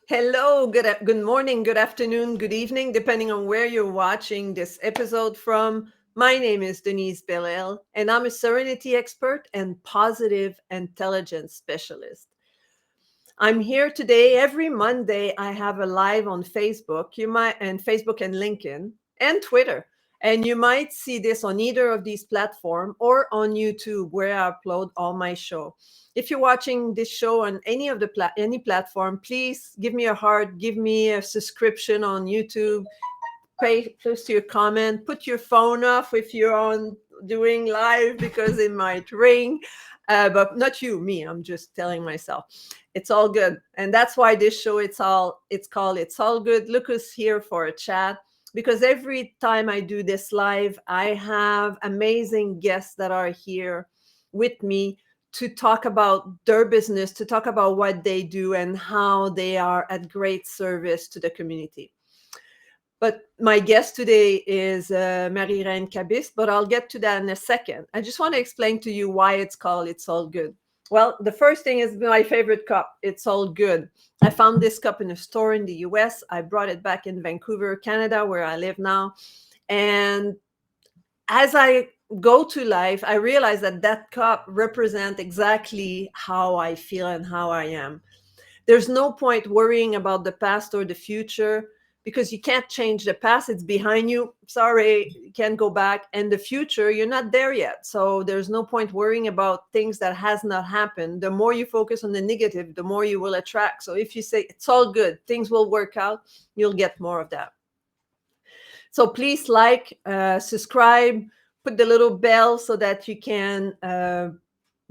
Hello, good morning, good afternoon, good evening, depending on where you're watching this episode from. My name is Denise Belisle, and I'm a serenity expert and positive intelligence specialist. I'm here today. Every Monday, I have a live on Facebook. Facebook and LinkedIn and Twitter. And you might see this on either of these platforms or on YouTube, where I upload all my show. If you're watching this show on any of the any platform, please give me a heart, give me a subscription on YouTube, post your comment, put your phone off if you're on doing live because it might ring. But not you, me. I'm just telling myself it's all good. And that's why this show, it's called It's All Good. Look who's here for a chat. Because every time I do this live, I have amazing guests that are here with me to talk about their business, to talk about what they do and how they are at great service to the community. But my guest today is Marie-Reine Kabis, but I'll get to that in a second. I just want to explain to you why it's called It's All Good. Well, the first thing is my favorite cup. It's all good. I found this cup in a store in the US. I brought it back in Vancouver, Canada, where I live now. And as I go to life, I realize that that cup represents exactly how I feel and how I am. There's no point worrying about the past or the future because you can't change the past. It's behind you. Sorry, you can't go back. And the future, you're not there yet. So there's no point worrying about things that has not happened. The more you focus on the negative, the more you will attract. So if you say it's all good, things will work out, you'll get more of that. So please subscribe, put the little bell so that you can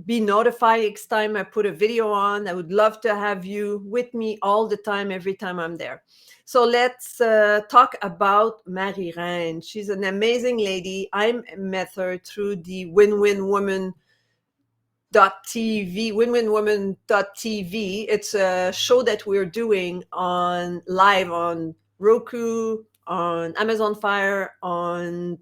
be notified each time I put a video on. I would love to have you with me all the time, every time I'm there. So let's talk about Marie-Reine. She's an amazing lady. I met her through the win-win-woman.tv. It's a show that we're doing on live on Roku, on Amazon Fire, on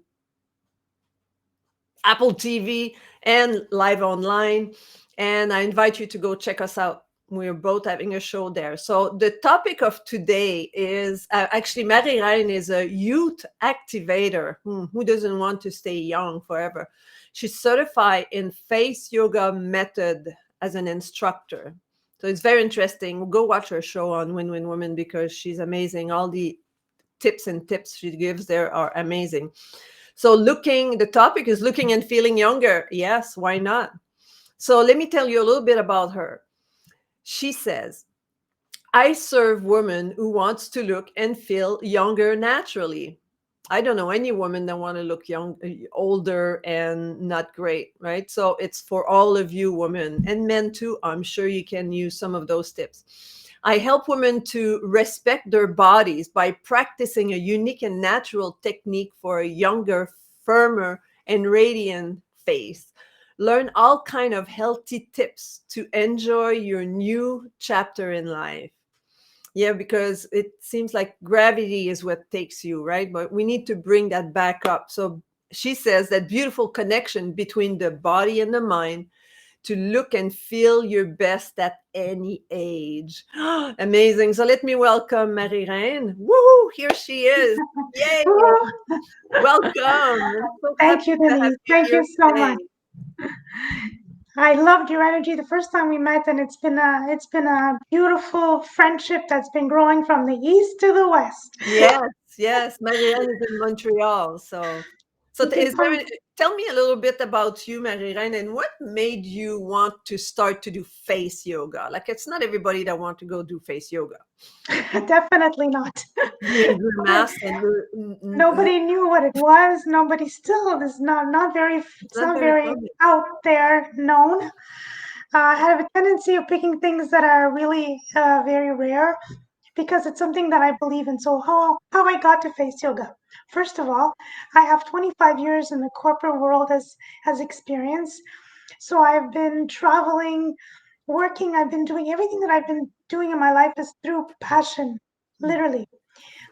Apple TV, and live online. And I invite you to go check us out. We're both having a show there. So the topic of today is actually Marie-Reine is a youth activator. Who doesn't want to stay young forever? She's certified in face yoga method as an instructor. So it's very interesting. Go watch her show on Win-Win Woman because she's amazing. All the tips she gives there are amazing. So the topic is looking and feeling younger. Yes, why not? So let me tell you a little bit about her. She says, I serve women who wants to look and feel younger naturally. I don't know any woman that want to look older and not great, right? So it's for all of you women and men too. I'm sure you can use some of those tips. I help women to respect their bodies by practicing a unique and natural technique for a younger, firmer, and radiant face. Learn all kind of healthy tips to enjoy your new chapter in life. Yeah, because it seems like gravity is what takes you, right? But we need to bring that back up. So she says that beautiful connection between the body and the mind to look and feel your best at any age. Amazing. So let me welcome Marie-Reine. Woohoo! Here she is. Yay! Welcome. I'm so Thank happy you, to have Denise. you Thank here you so today. much. I loved your energy the first time we met, and it's been a beautiful friendship that's been growing from the east to the west. Yes. Marie-Reine is in Montreal. So Looking forward. tell me a little bit about you, Marie-Reine, and what made you want to start to do face yoga? Like, it's not everybody that want to go do face yoga. Definitely not. Doing Nobody, grimace and nobody knew what it was. Nobody still is not very. it's It's not not very very public. out there known. I have a tendency of picking things that are really very rare because it's something that I believe in. So how I got to face yoga. First of all, I have 25 years in the corporate world as experience. So I've been traveling, working, I've been doing everything that I've been doing in my life is through passion, literally.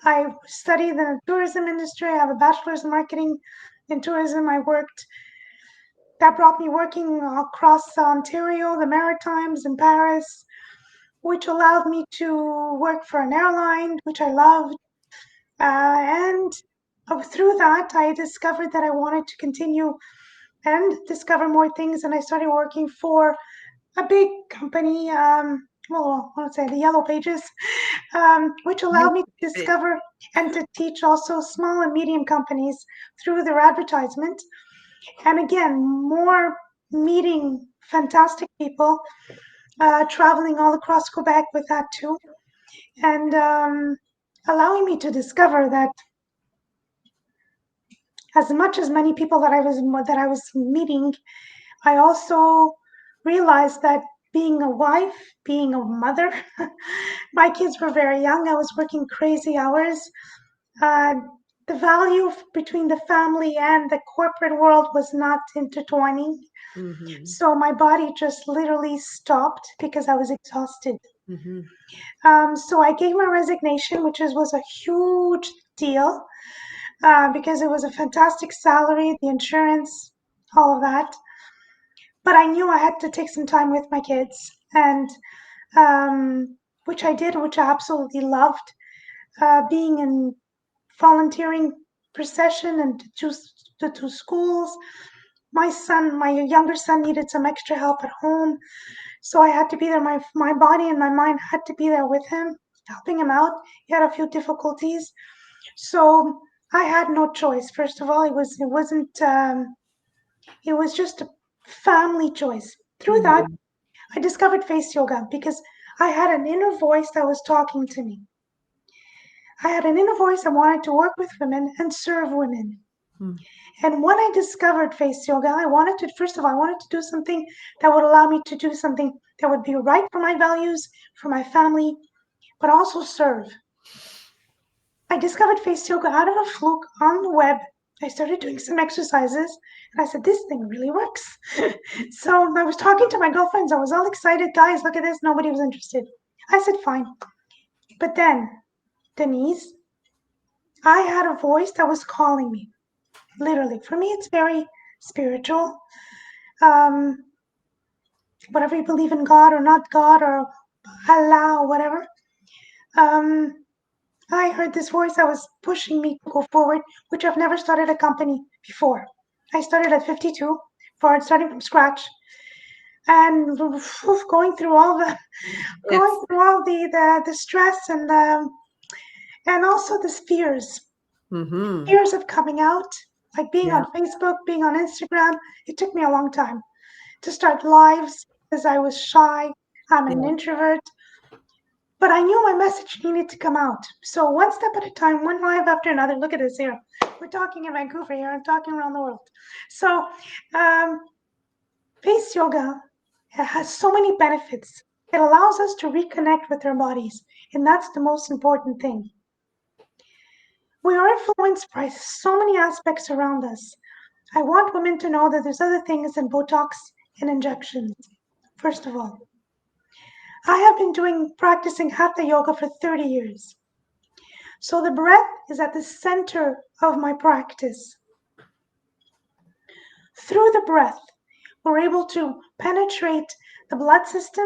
I studied in the tourism industry. I have a bachelor's in marketing in tourism. That brought me working across Ontario, the Maritimes, and Paris, which allowed me to work for an airline, which I loved. And through that, I discovered that I wanted to continue and discover more things. And I started working for a big company, well, let's say the Yellow Pages, which allowed me to discover and to teach also small and medium companies through their advertisement. And again, more meeting fantastic people, traveling all across Quebec with that too, and allowing me to discover that as much as many people that I was meeting, I also realized that being a wife, being a mother, my kids were very young. I was working crazy hours. Uh, the value between the family and the corporate world was not intertwining. Mm-hmm. So my body just literally stopped because I was exhausted. Mm-hmm. So I gave my resignation, which was a huge deal because it was a fantastic salary, the insurance, all of that. But I knew I had to take some time with my kids, and which I did, which I absolutely loved. Being in volunteering procession and to schools. My younger son needed some extra help at home, so I had to be there. My body and my mind had to be there with him, helping him out. He had a few difficulties, so I had no choice. First of all, it was just a family choice. Through that, Mm-hmm. I discovered face yoga because I had an inner voice that was talking to me. I had an inner voice that wanted to work with women and serve women. And when I discovered face yoga, first of all, I wanted to do something that would allow me to do something that would be right for my values, for my family, but also serve. I discovered face yoga out of a fluke on the web. I started doing some exercises and I said, this thing really works. So I was talking to my girlfriends. I was all excited. Guys, look at this. Nobody was interested. I said, fine. But then, Denise, I had a voice that was calling me. Literally. For me, it's very spiritual. Um, Whatever you believe in God or not God or Allah or whatever. Um, I heard this voice that was pushing me to go forward, which I've never started a company before. I started at 52, starting from scratch, and going It's through all the stress and also the mm-hmm. fears of coming out, like being Yeah. on Facebook, being on Instagram. It took me a long time to start lives because I was shy. I'm an Yeah. introvert. But I knew my message needed to come out. So one step at a time, one live after another. Look at this here. We're talking in Vancouver here. I'm talking around the world. So um, face yoga has so many benefits. It allows us to reconnect with our bodies. And that's the most important thing. We are influenced by so many aspects around us. I want women to know that there's other things than Botox and injections. First of all, I have been practicing Hatha yoga for 30 years. So the breath is at the center of my practice. Through the breath, we're able to penetrate the blood system.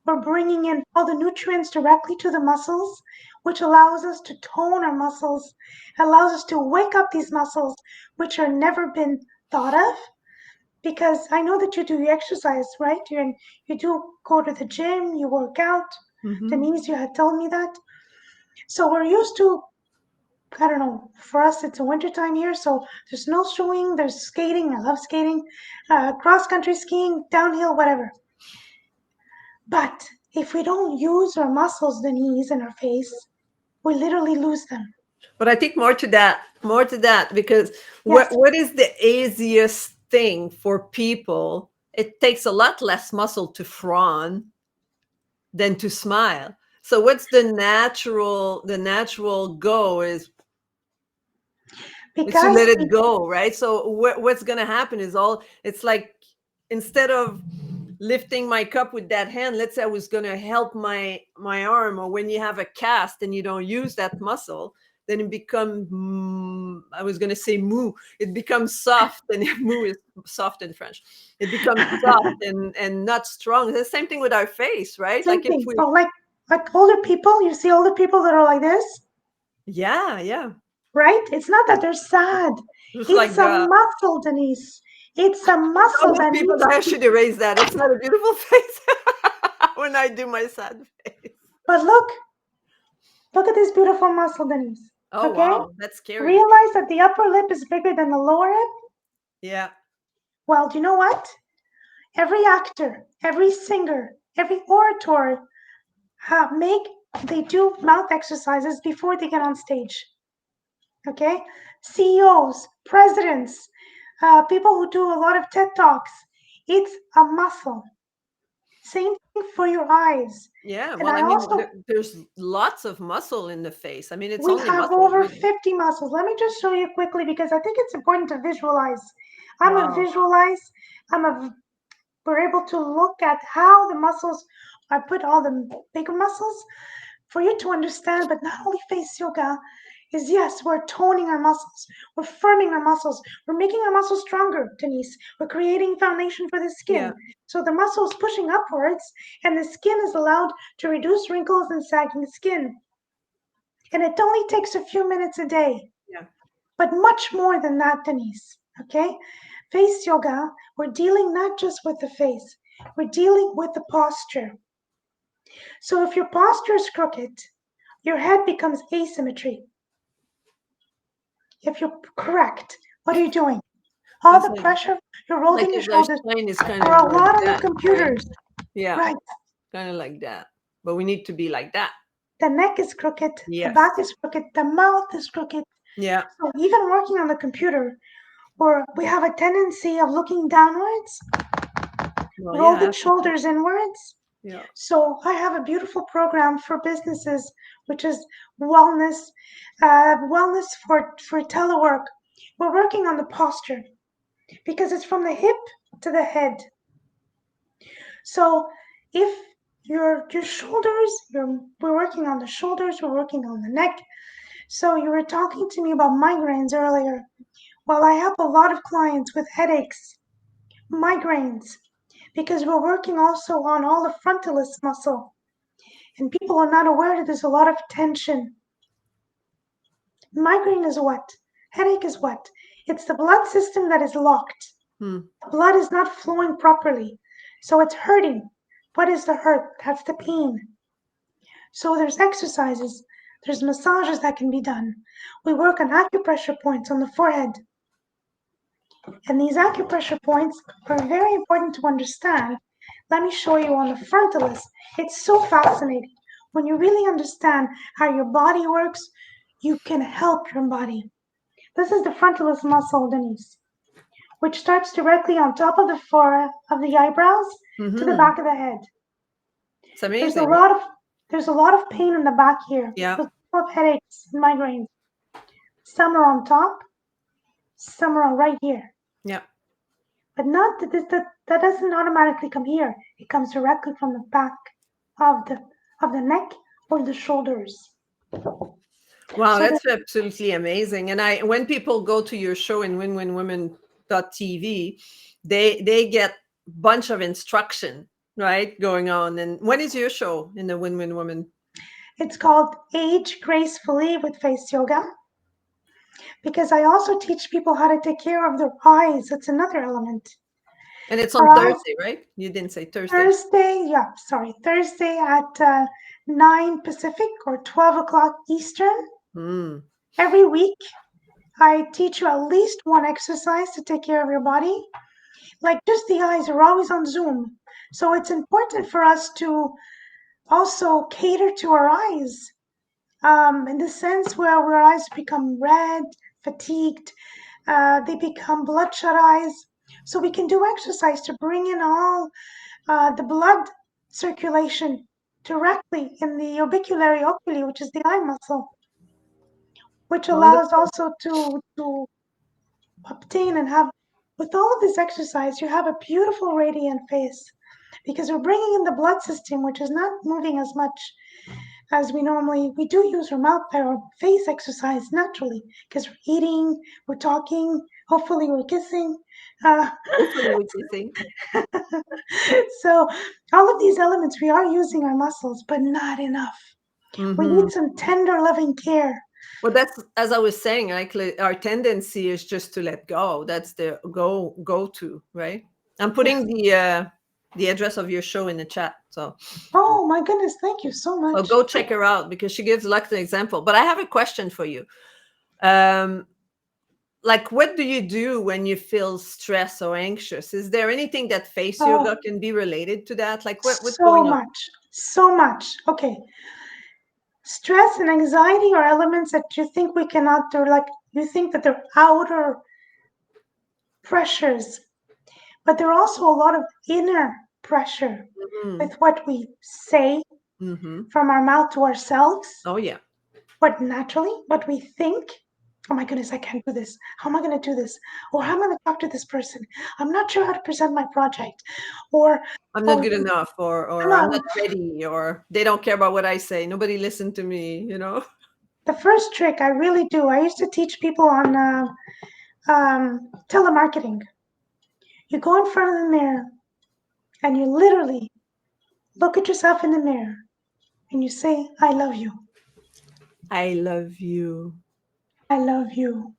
We're bringing in all the nutrients directly to the muscles, which allows us to tone our muscles, allows us to wake up these muscles, which are never been thought of. Because I know that you do exercise, right? You do go to the gym, you work out. Mm-hmm. Denise, you had told me that. So we're used to, I don't know, for us it's a winter time here, so there's snowshoeing, there's skating, I love skating, cross-country skiing, downhill, whatever. But if we don't use our muscles, the knees and our face, we literally lose them. But I think more to that, because Yes, what is the easiest thing for people? It takes a lot less muscle to frown than to smile. So what's the natural go is to because let it we, go, right? So what's going to happen is it's like, instead of lifting my cup with that hand, let's say I was going to help my arm, or when you have a cast and you don't use that muscle, then it becomes, I was going to say mou. It becomes soft, and mou is soft in French. It becomes soft and not strong. The same thing with our face, right? Same Like if thing. we, Oh, like older people, you see older people that are like this, yeah. right? It's not that they're sad. Just It's like a muscle, Denise. It's a tell muscle those that people needs that I to be. should erase that. It's not a beautiful face when I do my sad face. But look at this beautiful muscle, Denise. Oh, Okay? wow. That's scary. Realize that the upper lip is bigger than the lower lip? Yeah. Well, do you know what? Every actor, every singer, every orator they do mouth exercises before they get on stage. Okay? CEOs, presidents, people who do a lot of TED Talks. It's a muscle. Same thing for your eyes. Yeah. And Well, I I mean, also, there's lots of muscle in the face. I mean, it's we only have muscle, over really. 50 muscles. Let me just show you quickly because I think it's important to visualize. Wow. I'm a we're able to look at how the muscles, I put all the bigger muscles for you to understand, but not only face yoga is yes, we're toning our muscles, we're firming our muscles, we're making our muscles stronger, Denise. We're creating foundation for the Yeah. skin. So the muscle is pushing upwards and the skin is allowed to reduce wrinkles and sagging skin. And it only takes a few minutes a day, Yeah. but much more than that, Denise. Okay? Face yoga, we're dealing not just with the face, we're dealing with the posture. So if your posture is crooked, your head becomes asymmetry. If you're correct, what are you doing? All It's the like pressure, you're rolling your if the shoulders. spine is kind We're of a like lot on the that, right? computers, Yeah. right? Kind of like that. But we need to be like that. The neck is crooked, the Yes. back is crooked, the mouth is crooked. Yeah. So even working on the computer, or we have a tendency of looking downwards, Well, roll yeah. the shoulders inwards. Yeah. So I have a beautiful program for businesses, which is wellness, wellness for telework. We're working on the posture because it's from the hip to the head. So if your shoulders, we're working on the shoulders, we're working on the neck. So you were talking to me about migraines earlier. Well, I have a lot of clients with headaches, migraines, because we're working also on all the frontalis muscle. And people are not aware that there's a lot of tension. Migraine is what? Headache is what? It's the blood system that is locked. Hmm. The blood is not flowing properly. So it's hurting. What is the hurt? That's the pain. So there's exercises, there's massages that can be done. We work on acupressure points on the forehead. And these acupressure points are very important to understand. Let me show you on the frontalis. It's so fascinating. When you really understand how your body works, you can help your body. This is the frontalis muscle, Denise, which starts directly on top of the forehead of the eyebrows to the Mm-hmm. back of the head. It's There's a amazing. lot of there's a lot of pain in the back here. Yeah. There's a lot of headaches, migraines. Some are on top, some are right here. Yeah. But not that doesn't automatically come here. It comes directly from the back of the neck or the shoulders. Wow, So that's absolutely amazing. And when people go to your show in winwinwomen.tv, they get bunch of instruction, right, going on. And when is your show in the Win-Win Woman? it's called Age Gracefully with Face Yoga. Because I also teach people how to take care of their eyes. That's another element. And it's on Our eyes, Thursday, right? You didn't say Thursday. Thursday at 9 Pacific or 12 o'clock Eastern. Mm. Every week, I teach you at least one exercise to take care of your body. Like just the eyes are always on Zoom. So it's important for us to also cater to our eyes in the sense where our eyes become red, fatigued, they become bloodshot eyes. So we can do exercise to bring in all the blood circulation directly in the orbicularis oculi, which is the eye muscle, which allows Wonderful. also to obtain and have, with all of this exercise, you have a beautiful radiant face because we're bringing in the blood system, which is not moving as much as we do use our mouth or face exercise naturally because we're eating, we're talking, hopefully we're kissing. Uh, Hopefully what you think. so all of these elements, we are using our muscles, but not enough. We Hmm. need some tender, loving care. Well, that's, as I was saying, like our tendency is just to let go. That's the go to, right? I'm Yes. putting the address of your show in the chat. Oh my goodness, thank you so So much. go check her out because she gives like an example. But I have a question for you. Um, like, what do you do when you feel stressed or anxious? Is there anything that face Oh, yoga can be related to that? Like, what's so going on? much, so much. Okay. Stress and anxiety are elements that you think we cannot do, like you think that they're outer pressures, but there are also a lot of inner pressure Hmm. with what we say Hmm. from our mouth to ourselves, Oh yeah. what we think. Oh my goodness, I can't do this. How am I going to do this? Or how am I going to talk to this person? I'm not sure how to present my project. Or, I'm not oh, good enough, I'm or I'm not. not ready, or they don't care about what I say. Nobody listened to me. The first trick I really do, I used to teach people on telemarketing. You go in front of the mirror and you literally look at yourself in the mirror and you say, I love you. I love you. I love you.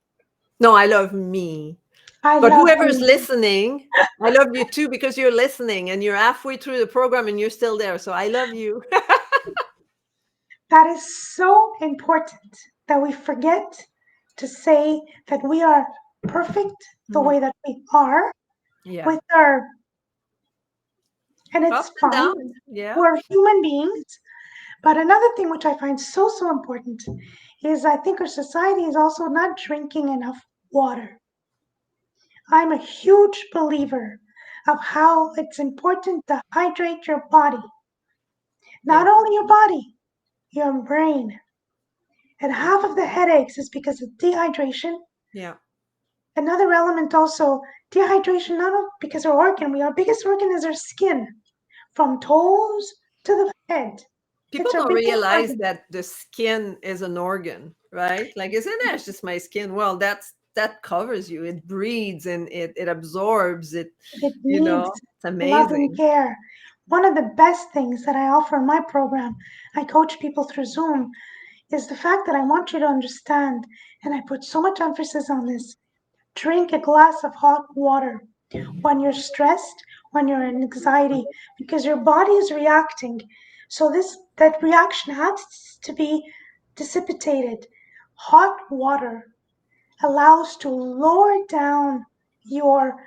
No, I love me. I But love whoever's me. listening, I love you too because you're listening and you're halfway through the program and you're still there. So I love you. That is so important that we forget to say that we are perfect the Mhm. way that we are Yeah. with our, and Up it's and fine. down. Yeah. We're human beings. But another thing which I find so, so important is I think our society is also not drinking enough water. I'm a huge believer of how it's important to hydrate your body, not Yeah. only your body, your brain. And half of the headaches is because of dehydration. Yeah. Another element also, dehydration, not only because our organ, our biggest organ is our skin, from toes to the head. People It's our don't biggest realize organ. that the skin is an organ, right? Like, isn't that just my skin? Well, that covers you. It breathes and it absorbs it. It needs It's loving amazing. care. One of the best things that I offer in my program, I coach people through Zoom, is the fact that I want you to understand, and I put so much emphasis on this. Drink a glass of hot water when you're stressed, when you're in anxiety, because your body is reacting. So that reaction has to be dissipated. Hot water allows to lower down your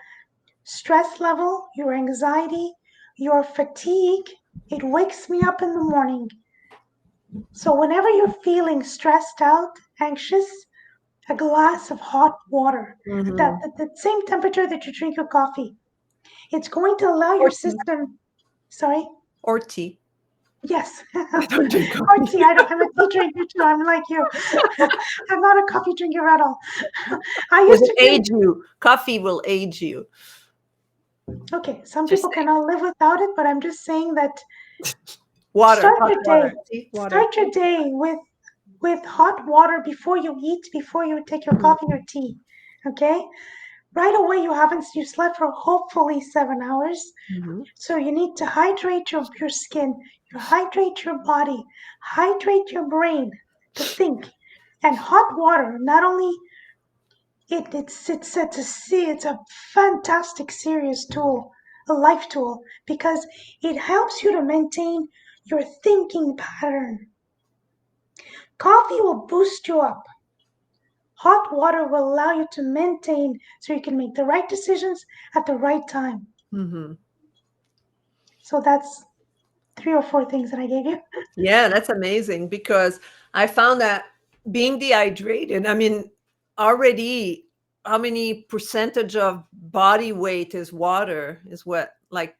stress level, your anxiety, your fatigue. It wakes me up in the morning. So whenever you're feeling stressed out, anxious, a glass of hot water, that Hmm. at the same temperature that you drink your coffee, it's going to allow your Or tea. system. Sorry. Or tea. Yes. I don't drink Or coffee. tea. I'm a tea drinker too. I'm like you. I'm not a coffee drinker at all. I Because used it to drink. age you. Coffee will age you. Okay, some Just people saying. cannot live without it, but I'm just saying that Water, start hot your day. water. See, water. Start your day with hot water before you eat, before you take your Mhm. coffee or tea. Okay? Right away you slept for hopefully 7 hours. Mhm. So you need to hydrate your skin, you hydrate your body, hydrate your brain to think. And hot water, not only it's a fantastic serious tool, a life tool, because it helps you to maintain your thinking pattern. Coffee will boost you up. Hot water will allow you to maintain so you can make the right decisions at the right time. Mhm. So that's 3 or 4 things that I gave you. Yeah, that's amazing because I found that being dehydrated, I mean, already how many percentage of body weight is water is what? Like,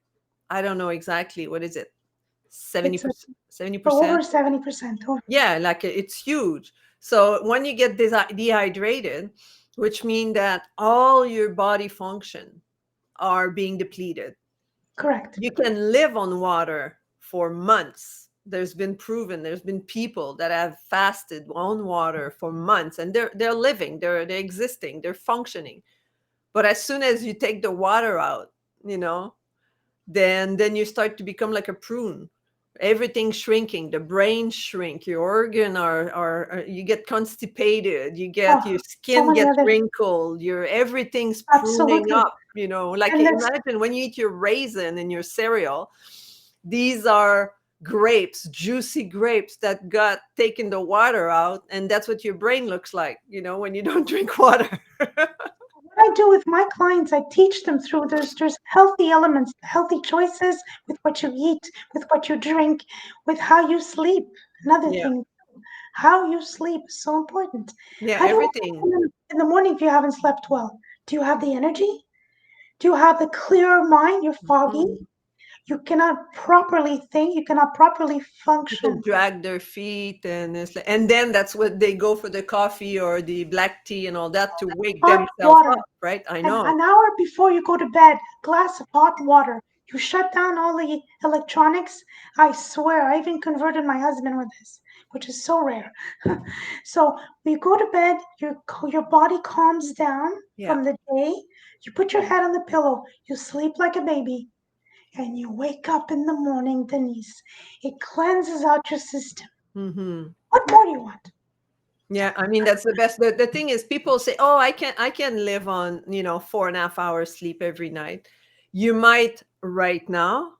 I don't know exactly. What is it? It's 70%, over 70%? 70%. Over. Yeah, like it's huge. So when you get dehydrated, which means that all your body function are being depleted. Correct. You can live on water for months There's been proven, there's been people that have fasted on water for months, and they're living, they're existing, they're functioning. But as soon as you take the water out, you know, then you start to become like a prune. Everything's shrinking, the brain shrink, your organ are you get constipated, you get Oh, your so skin many gets other, wrinkled, your everything's pruning absolutely. up, you know, like And that's, imagine when you eat your raisin in your cereal, these are grapes, juicy grapes that got taken the water out, and that's what your brain looks like, you know, when you don't drink water. what I do with my clients, I teach them through there's healthy elements, healthy choices with what you eat, with what you drink, with how you sleep. Another Yeah, thing, how you sleep is so important. yeah, How do you wake everything. up in the morning if you haven't slept well? Do you have the energy? Do you have the clear mind? You're foggy. Mhm. You cannot properly think. You cannot properly People function. drag their feet, and it's like, and then that's what they go for the coffee or the black tea and all that to wake Hot themselves water. up, right? I And know. an hour before you go to bed, glass of hot water. You shut down all the electronics. I swear, I even converted my husband with this, which is so rare. So when you go to bed, your body calms down Yeah. from the day. You put your head on the pillow. You sleep like a baby. And you wake up in the morning, Denise. It cleanses out your system. Hmm. What more do you want? Yeah, I mean that's the best. The thing is, people say, "Oh, I can live on 4.5 hours sleep every night." You might right now,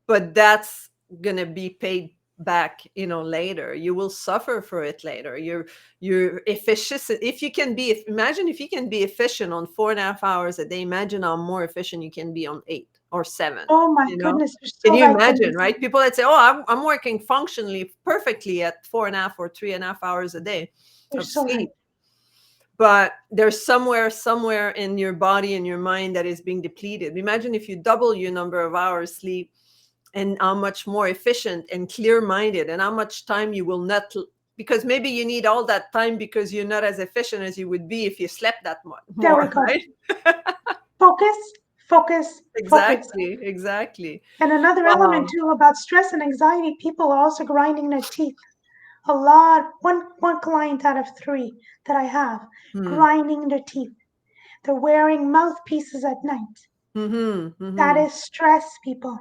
but that's gonna be paid back later. You will suffer for it later. Your efficiency, if you can be, imagine if you can be efficient on 4.5 hours a day, imagine how more efficient you can be on 8 or 7. Oh my you know goodness, you're can so you right, imagine, Denise. right? People that say, oh, I'm working functionally perfectly at 4.5 or 3.5 hours a day You're of so right. sleep, but there's somewhere in your body and your mind that is being depleted. Imagine if you double your number of hours sleep, and how much more efficient and clear minded, and how much time you will not, because maybe you need all that time because you're not as efficient as you would be if you slept that much There we more, go. right? Focus, focus, focus. Exactly, exactly. And another element Wow. too about stress and anxiety, people are also grinding their teeth. A lot, one client out of three that I have, Hmm. grinding their teeth. They're wearing mouthpieces at night. Mm-hmm. That Mm-hmm. is stress, people.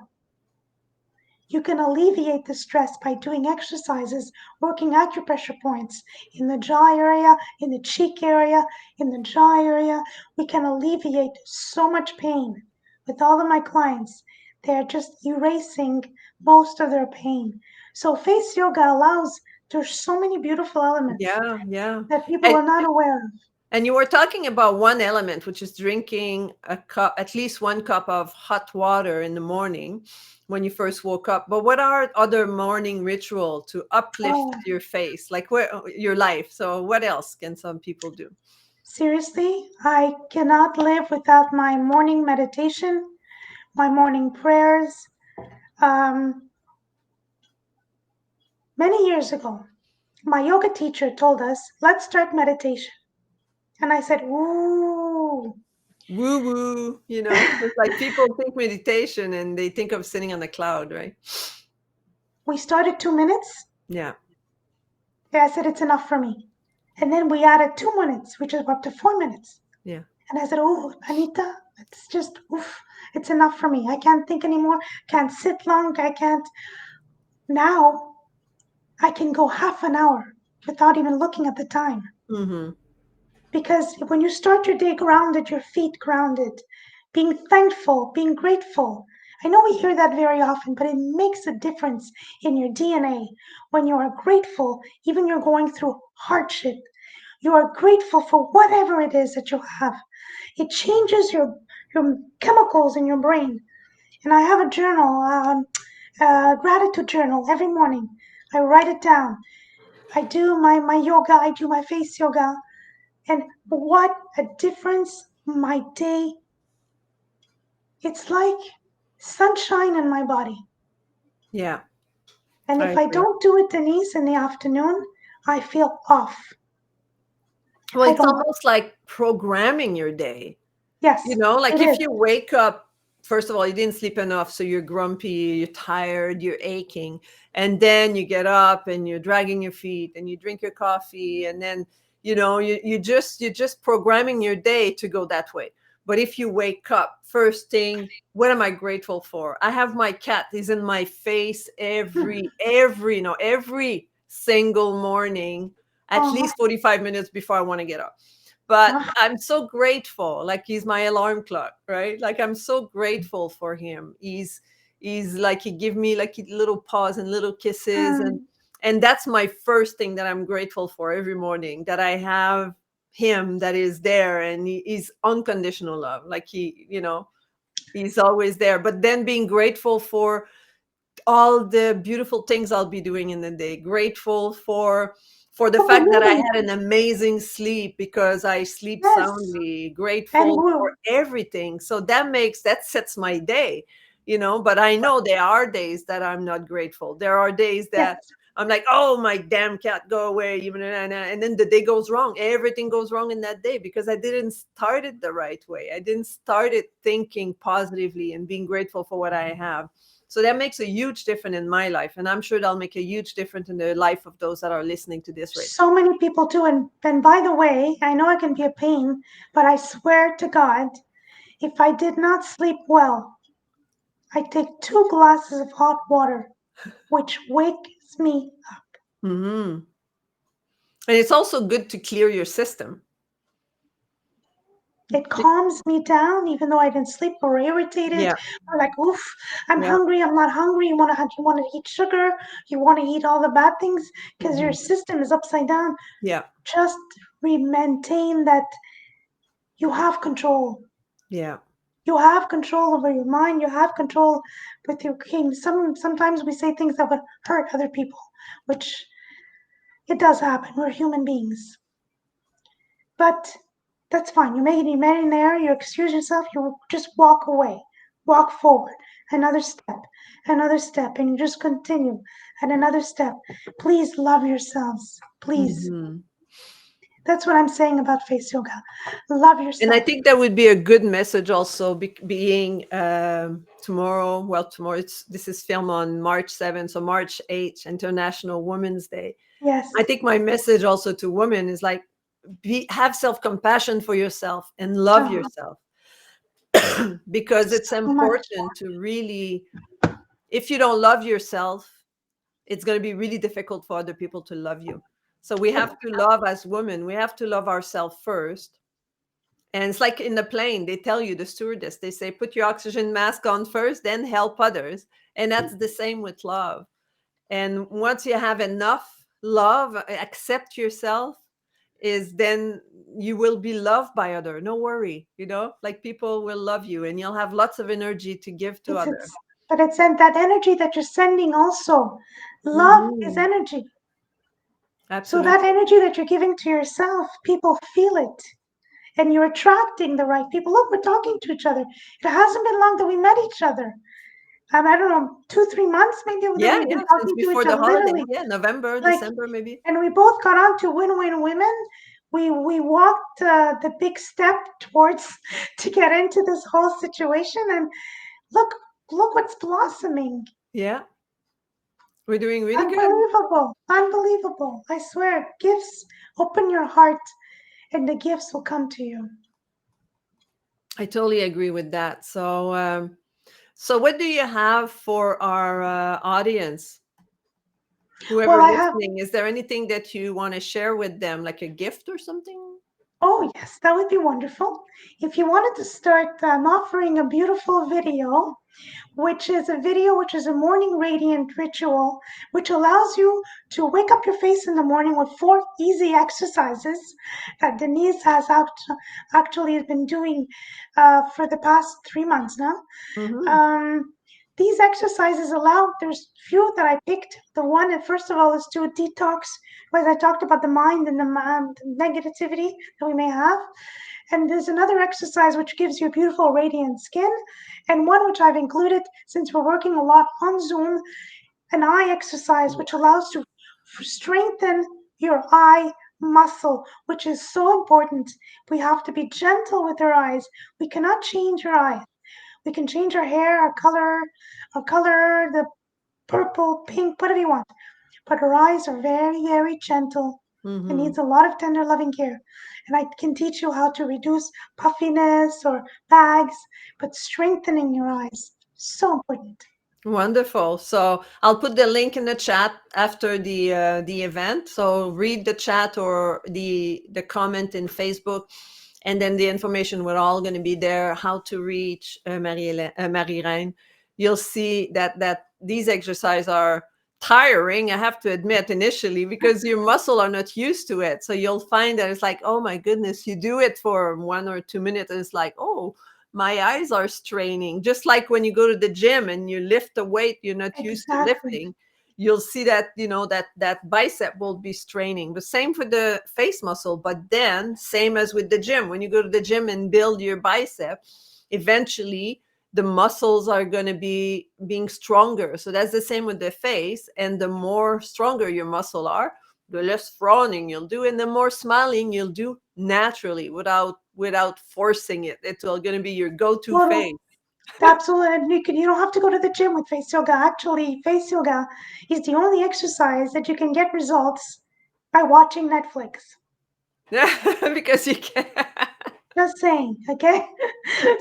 You can alleviate the stress by doing exercises, working acupressure points in the jaw area, in the cheek area, in the jaw area. We can alleviate so much pain. With all of my clients, they're just erasing most of their pain. So, face yoga allows, there's so many beautiful elements Yeah, yeah. that people And are not aware of. and you were talking about one element, which is drinking a cup, at least 1 cup of hot water in the morning when you first woke up. But what are other morning ritual to uplift Oh, your face, like where your life? So what else can some people do? seriously, I cannot live without my morning meditation, my morning prayers. Um, Many years ago, my yoga teacher told us, let's start meditation. And I said, ooh. Woo woo, it's like people think meditation and they think of sitting on a cloud, right? We started 2 minutes. Yeah, Yeah, I said, it's enough for me. And then we added 2 minutes, which is up to 4 minutes. yeah, And I said, oh, Anita, it's just, oof, it's enough for me. I can't think anymore. Can't sit long. I can't. Now I can go half an hour without even looking at the time. mm-hmm. Because when you start your day grounded, your feet grounded, being thankful, being grateful. I know we hear that very often, but it makes a difference in your DNA. When you are grateful, even you're going through hardship, you are grateful for whatever it is that you have. It changes your chemicals in your brain. And I have a journal, a gratitude journal every morning. I write it down. I do my yoga, I do my face yoga. And what a difference my day, it's like sunshine in my body. Yeah, And I if I agree. don't do it, Denise, in the afternoon, I feel off. Well, I it's don't, almost like programming your day. yes, Like it if is. you wake up first of all, you didn't sleep enough, so you're grumpy, you're tired, you're aching, and then you get up and you're dragging your feet and you drink your coffee, and then you're just programming your day to go that way. But if you wake up first thing, what am I grateful for? I have my cat. He's in my face every single morning, at Oh, least 45 minutes before I want to get up. But ah, I'm so grateful. Like, he's my alarm clock, right? Like, I'm so grateful for him. He's like, he give me like little paws and little kisses, mm, and that's my first thing that I'm grateful for every morning, that I have him that is there, and he's unconditional love. Like, he's always there. But then being grateful for all the beautiful things I'll be doing in the day. Grateful for the oh, we're fact that I moving. had an amazing sleep because I sleep Yes, soundly. and Grateful for we're everything. So that sets my day, but I know there are days that I'm not grateful. There are days that yes, I'm like, oh, my damn cat, go away, and then the day goes wrong. Everything goes wrong in that day because I didn't start it the right way. I didn't start it thinking positively and being grateful for what I have. So that makes a huge difference in my life. And I'm sure that'll make a huge difference in the life of those that are listening to this right now. so many people too. And by the way, I know I can be a pain, but I swear to God, if I did not sleep well, I take 2 glasses of hot water, which wakes me. Hmm. And it's also good to clear your system. It calms me down, even though I didn't sleep or irritated Yeah. or like, oof, I'm Yeah. hungry. I'm not hungry. You want to eat sugar. You want to eat all the bad things because your Hmm. system is upside down. Yeah. Just maintain that you have control. Yeah. You have control over your mind. You have control with your game. Sometimes we say things that would hurt other people, which it does happen. We're human beings. But that's fine. You made an error, you excuse yourself, you just walk away, walk forward, another step, and you just continue at another step. Please love yourselves. Please. Hmm. That's what I'm saying about face yoga. Love And I yourself. think that would be a good message also, being tomorrow. Well, tomorrow, this is filmed on March 7th, so March 8th, International Women's Day. Yes. I think my message also to women is like, have self-compassion for yourself and love Oh, yourself. Because it's so much. important to really, if you don't love yourself, it's going to be really difficult for other people to love you. So we have to love, as women, we have to love ourselves first. And it's like in the plane, they tell you, the stewardess, they say, put your oxygen mask on first, then help others. And that's the same with love. And once you have enough love, accept yourself, is then you will be loved by other. No worry, like, people will love you and you'll have lots of energy to give to other. But it's that energy that you're sending also. Love is Hmm. energy. So that Absolutely. energy that you're giving to yourself, people feel it. And you're attracting the right people. Look, we're talking to each other. It hasn't been long that we met each other. I don't know, 2, 3 months maybe that Yeah, we've been yeah, since talking to before each the other. holiday. Literally, Yeah, November, like, December, maybe. and we both got on to win-win women. We walked the big step towards to get into this whole situation, and look look what's blossoming. Yeah, we're doing really good. Unbelievable, unbelievable. I swear, gifts. Open your heart, and the gifts will come to you. I totally agree with that. So what do you have for our audience? Whoever Well, I have. listening, is there anything that you want to share with them, like a gift or something? Oh, yes, that would be wonderful. If you wanted to start, I'm offering a beautiful video, which is a morning radiant ritual, which allows you to wake up your face in the morning with 4 easy exercises that Denise has actually been doing for the past 3 months now. Mm-hmm. Um, these exercises allow, there's few that I picked. The one, and first of all, is to detox, as I talked about the mind and the negativity that we may have. And there's another exercise which gives you a beautiful radiant skin, and one which I've included since we're working a lot on Zoom, an eye exercise which allows to strengthen your eye muscle, which is so important. We have to be gentle with our eyes. We cannot change your eyes. We can change our hair, our color, the purple, pink, whatever you want. But her eyes are very, very gentle. It Mm-hmm. needs a lot of tender, loving care. And I can teach you how to reduce puffiness or bags, but strengthening your eyes. So important. Wonderful. So I'll put the link in the chat after the event. So read the chat or the comment in Facebook, and then the information we're all going to be there. How to reach Marie-Reine. You'll see that these exercises are tiring. I have to admit initially because your muscle are not used to it. So you'll find that it's like, oh my goodness, you do it for 1 or 2 minutes, and it's like, oh, my eyes are straining. Just like when you go to the gym and you lift a weight you're not used to Exactly. lifting, you'll see that, that bicep will be straining. The same for the face muscle, but then same as with the gym. When you go to the gym and build your bicep, eventually the muscles are going to be being stronger. So that's the same with the face. And the more stronger your muscle are, the less frowning you'll do, and the more smiling you'll do naturally without forcing it. It's all going to be your go-to Total. face. Absolutely. And you don't have to go to the gym with face yoga. Actually, face yoga is the only exercise that you can get results by watching Netflix. Because you can. Just saying, okay?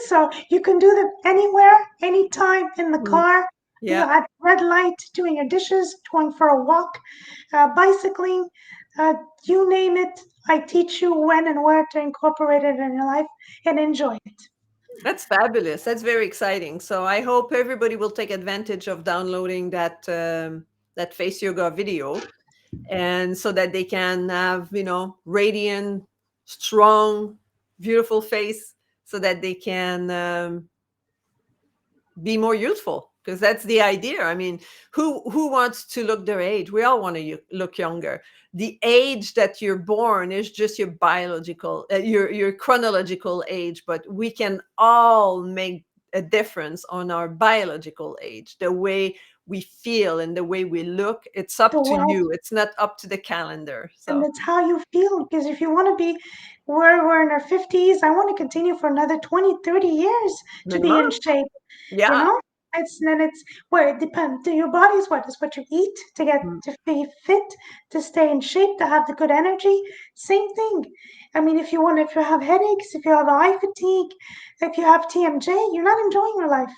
So you can do them anywhere, anytime, in the Mm, car, yeah, at red light, doing your dishes, going for a walk, bicycling, uh, you name it. I teach you when and where to incorporate it in your life and enjoy it. that's fabulous. That's very exciting. So I hope everybody will take advantage of downloading that face yoga video, and so that they can have, radiant, strong, beautiful face, so that they can be more youthful, because that's the idea. I mean, who wants to look their age? We all want to look younger. The age that you're born is just your biological, your chronological age, but we can all make a difference on our biological age, the way we feel and the way we look. It's The up to world, you. It's not up to the calendar. and So it's how you feel. Because if you want to be where we're in our 50s, I want to continue for another 20, 30 years to be minimum, in shape. You yeah. know, it's where it depends. Your body's what is what you eat to get Mm. to be fit, to stay in shape, to have the good energy. Same thing. I mean, if you have headaches, if you have eye fatigue, if you have TMJ, you're not enjoying your life.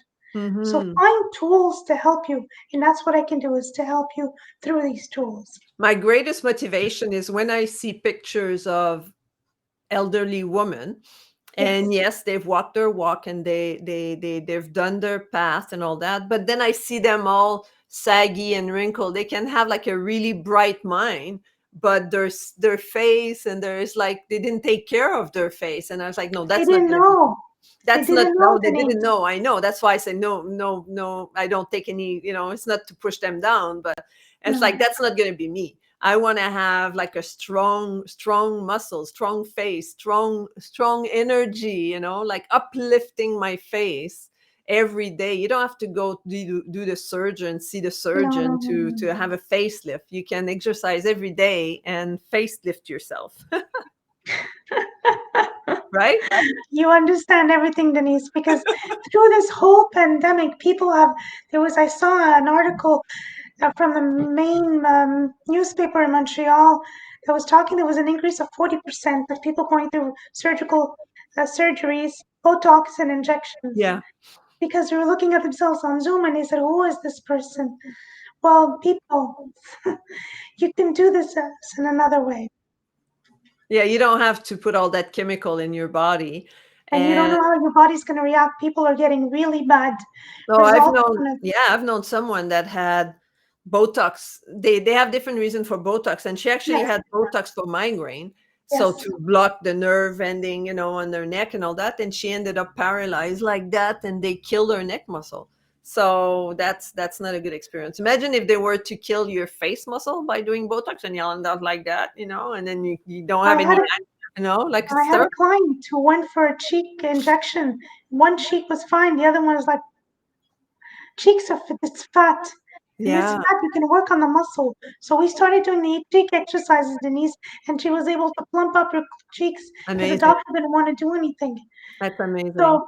So Hmm. find tools to help you, and that's what I can do is to help you through these tools. My greatest motivation is when I see pictures of elderly women, Yes, and yes, they've walked their walk and they've done their path and all that, but then I see them all saggy and wrinkled. They can have like a really bright mind, but their face, and there's like they didn't take care of their face, and I was like, no, they that's not didn't going to be. know. They That's not, didn't know, no, they didn't Denise. know. I know. That's why I said no, no, no. I don't take any. It's not to push them down, but it's like No, that's not going to be me. I want to have like a strong muscle, strong face, strong energy. Like uplifting my face every day. You don't have to go do the surgeon, see the no, no, surgeon no, to have a facelift. You can exercise every day and facelift yourself, no. right? You understand everything, Denise, because through this whole pandemic, I saw an article from the main newspaper in Montreal that was talking there was an increase of 40% of people going through surgical surgeries, Botox, and injections Yeah. because they were looking at themselves on Zoom and they said, who is this person? Well, people, you can do this in another way. Yeah, you don't have to put all that chemical in your body. And you don't And know how your body's going to react. People are getting really bad no, results from it. I've known someone that had Botox. They have different reasons for Botox, and she actually Yes, had Botox for migraine, so yes. to block the nerve ending, on their neck and all that. And she ended up paralyzed like that, and they killed her neck muscle. So that's not a good experience. Imagine if they were to kill your face muscle by doing Botox, and you'll end up like that, and then you don't I have had any, a like I it's had a terrible. client who went for a cheek injection. One cheek was fine, the other one was like cheeks are it's fat. And this Yeah, fat you can work on the muscle. So we started doing the cheek exercises, Denise, and she was able to plump up her cheeks because the amazing. doctor didn't want to do anything. That's amazing. So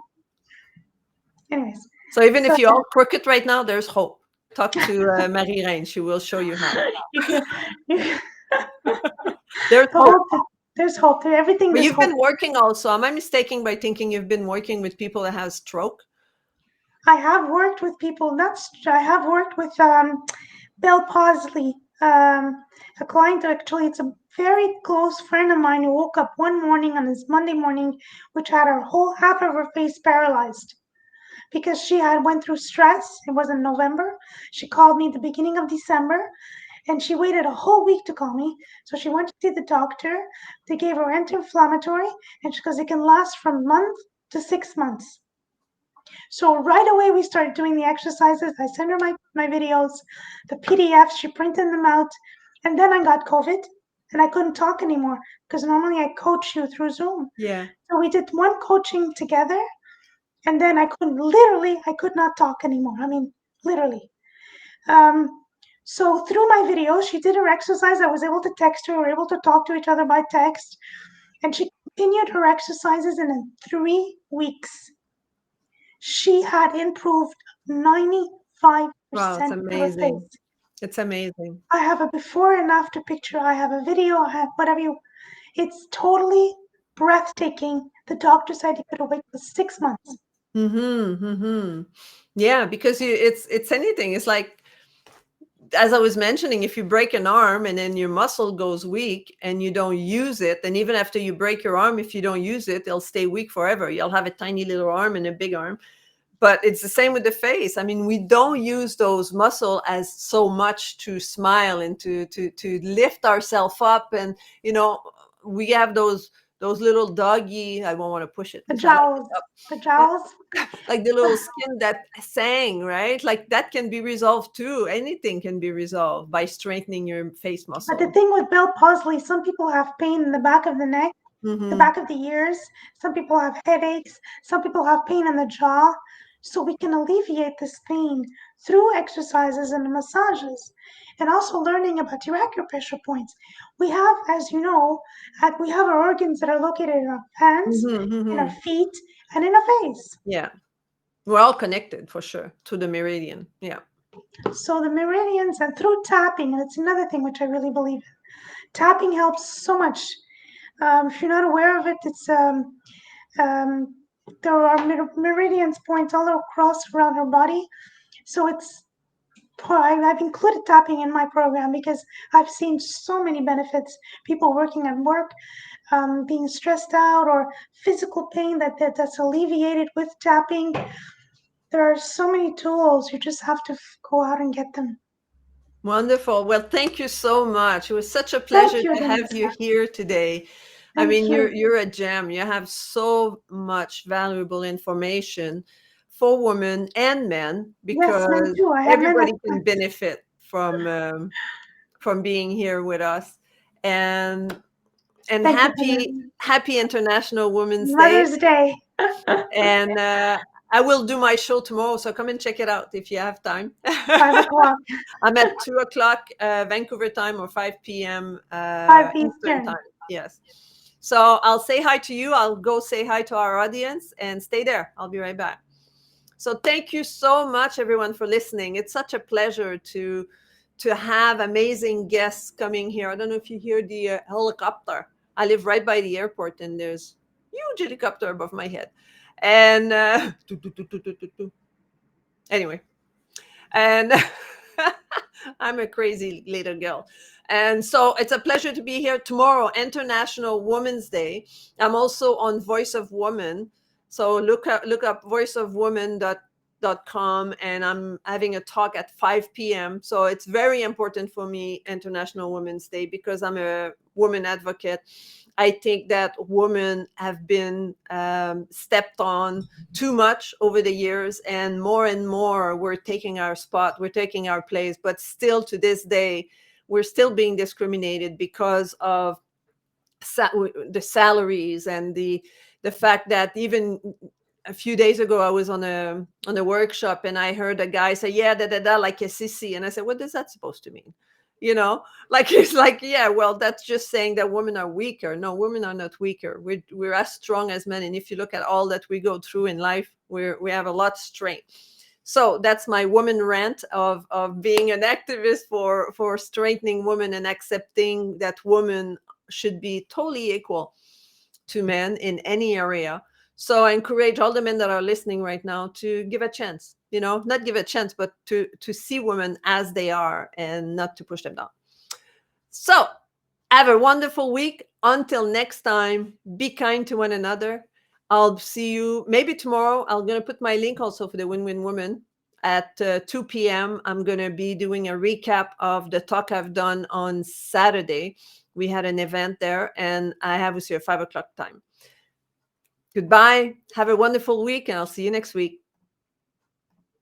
Anyways, So even so if you're all crooked right now, there's hope. Talk to Marie-Reine. She will show you how. you can, you can, There's the hope. hope, there's hope. There, everything But there's you've hope. been working also. Am I mistaken by thinking you've been working with people that have stroke? I have worked with people. I have worked with Bill Paisley, a client. Actually, it's a very close friend of mine who woke up one morning on his Monday morning, which had her whole half of her face paralyzed because she had went through stress. It was in November. She called me at the beginning of December, and she waited a whole week to call me. So she went to see the doctor. They gave her anti-inflammatory, and because it can last from a month to 6 months. So right away we started doing the exercises. I sent her my videos, the PDFs, she printed them out. And then I got COVID and I couldn't talk anymore because normally I coach you through Zoom. Yeah. So we did one coaching together and then I could not talk anymore. I mean, literally. Um, so through my video, she did her exercise. I was able to text her. We were able to talk to each other by text. And she continued her exercises and in 3 weeks she had improved 95% Wow, it's of her amazing. face. It's amazing. I have a before and after picture. I have a video. I have whatever you. It's totally breathtaking. The doctor said he could wait for 6 months. Mm-hmm. Mm-hmm. Yeah, because it's anything. It's like, as I was mentioning, if you break an arm and then your muscle goes weak and you don't use it, and even after you break your arm, if you don't use it, it'll stay weak forever. You'll have a tiny little arm and a big arm. But it's the same with the face. I mean, we don't use those muscle as so much to smile and to lift ourselves up. And we have those little doggy. I won't want to push it The because I like it jowls, up. the Yeah, jowls. like the little skin that sang, right? Like that can be resolved too. Anything can be resolved by strengthening your face But the muscle. thing with Bill Paisley, some people have pain in the back of the neck, the Mm-hmm. back of the ears. Some people have headaches. Some people have pain in the jaw. So we can alleviate this pain through exercises and massages, and also learning about your acupressure points. We have, as you know, we have our organs that are located in our hands, Mm-hmm. in our Mm-hmm. feet, and in our face. Yeah, we're all connected for sure to the meridian. Yeah. So the meridians and through tapping, and it's another thing which I really believe in. Tapping helps so much. If you're not aware of it, it's um, there are meridians points all across around her body. So I've included tapping in my program because I've seen so many benefits. People working at work, being stressed out, or physical pain that's alleviated with tapping. There are so many tools. You just have to go out and get them. Wonderful. Well, thank you so much. It was such a pleasure Thank you, to have Denise. you here today. I Thank mean, you're you. you're a gem. You have so much valuable information for women and men Yes, men because too. I have men that everybody can benefit from being here with us. And and thank you for happy International Women's Day. Mother's Day. And I will do my show tomorrow, so come and check it out if you have time. 5 o'clock, I'm at 2 o'clock Vancouver time or 5 p.m. 5 Eastern Eastern. time. Yes. So I'll say hi to you. I'll go say hi to our audience and stay there. I'll be right back. So thank you so much, everyone, for listening. It's such a pleasure to have amazing guests coming here. I don't know if you hear the helicopter. I live right by the airport, and there's huge helicopter above my head. And anyway, and I'm a crazy little girl. And so it's a pleasure to be here tomorrow, International Women's Day. I'm also on Voice of Woman. So look up voiceofwoman.com, and I'm having a talk at 5 p.m. So it's very important for me, International Women's Day, because I'm a woman advocate. I think that women have been stepped on too much over the years, and more we're taking our spot, we're taking our place. But still, to this day, we're still being discriminated because of the salaries and the fact that even a few days ago I was on a workshop and I heard a guy say, yeah, da da da, like a sissy, and I said, what is that supposed to mean? Like it's like, yeah, well, that's just saying that women are weaker. No, women are not weaker. We're as strong as men. And if you look at all that we go through in life, we have a lot of strength. So that's my woman rant of being an activist for strengthening women and accepting that women should be totally equal to men in any area. So I encourage all the men that are listening right now to give a chance, not give a chance, but to see women as they are and not to push them down. So have a wonderful week. Until next time, be kind to one another. I'll see you maybe tomorrow. I'm going to put my link also for the Win-Win Woman at 2 p.m. I'm going to be doing a recap of the talk I've done on Saturday. We had an event there, and I have with you at 5 o'clock time. Goodbye. Have a wonderful week, and I'll see you next week.